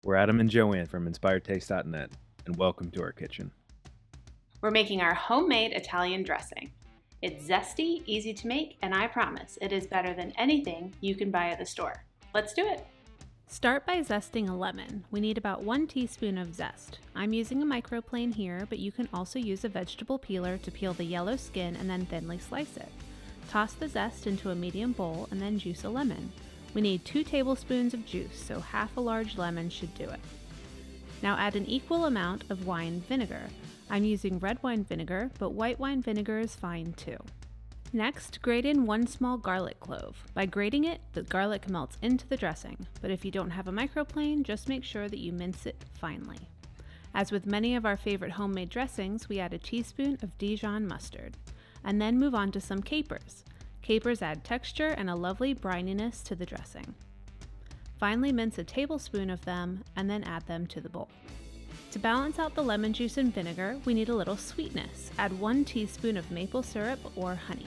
We're Adam and Joanne from InspiredTaste.net, and welcome to our kitchen. We're making our homemade Italian dressing. It's zesty, easy to make, and I promise it is better than anything you can buy at the store. Let's do it! Start by zesting a lemon. We need about 1 teaspoon of zest. I'm using a microplane here, but you can also use a vegetable peeler to peel the yellow skin and then thinly slice it. Toss the zest into a medium bowl and then juice a lemon. We need 2 tablespoons of juice, so half a large lemon should do it. Now add an equal amount of wine vinegar. I'm using red wine vinegar, but white wine vinegar is fine too. Next, grate in 1 small garlic clove. By grating it, the garlic melts into the dressing, but if you don't have a microplane, just make sure that you mince it finely. As with many of our favorite homemade dressings, we add a teaspoon of Dijon mustard, and then move on to some capers. Capers add texture and a lovely brininess to the dressing. Finally, mince a tablespoon of them and then add them to the bowl. To balance out the lemon juice and vinegar, we need a little sweetness. Add 1 teaspoon of maple syrup or honey.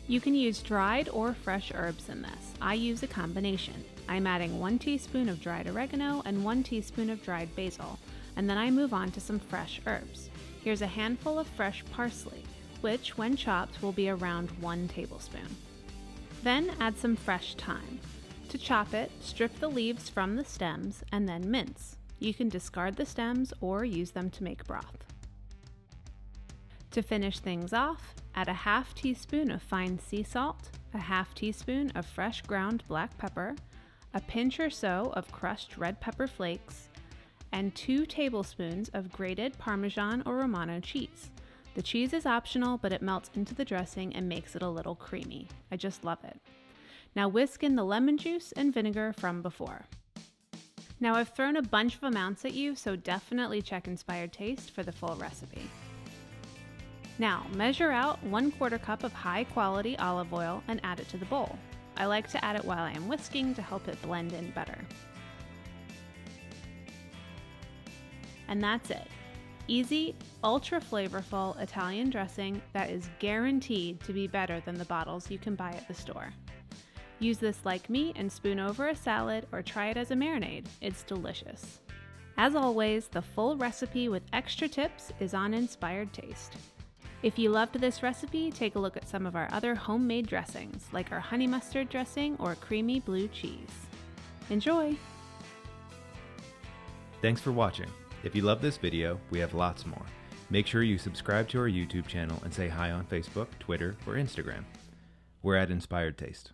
You can use dried or fresh herbs in this. I use a combination. I'm adding 1 teaspoon of dried oregano and 1 teaspoon of dried basil, and then I move on to some fresh herbs. Here's a handful of fresh parsley, which, when chopped, will be around 1 tablespoon. Then add some fresh thyme. To chop it, strip the leaves from the stems and then mince. You can discard the stems or use them to make broth. To finish things off, add a half teaspoon of fine sea salt, a half teaspoon of fresh ground black pepper, a pinch or so of crushed red pepper flakes, and 2 tablespoons of grated Parmesan or Romano cheese. The cheese is optional, but it melts into the dressing and makes it a little creamy. I just love it. Now whisk in the lemon juice and vinegar from before. Now I've thrown a bunch of amounts at you, so definitely check Inspired Taste for the full recipe. Now measure out 1/4 cup of high quality olive oil and add it to the bowl. I like to add it while I am whisking to help it blend in better. And that's it. Easy, ultra flavorful Italian dressing that is guaranteed to be better than the bottles you can buy at the store. Use this like me and spoon over a salad or try it as a marinade. It's delicious. As always, the full recipe with extra tips is on Inspired Taste. If you loved this recipe, take a look at some of our other homemade dressings, like our honey mustard dressing or creamy blue cheese. Enjoy! Thanks for watching. If you love this video, we have lots more. Make sure you subscribe to our YouTube channel and say hi on Facebook, Twitter, or Instagram. We're at Inspired Taste.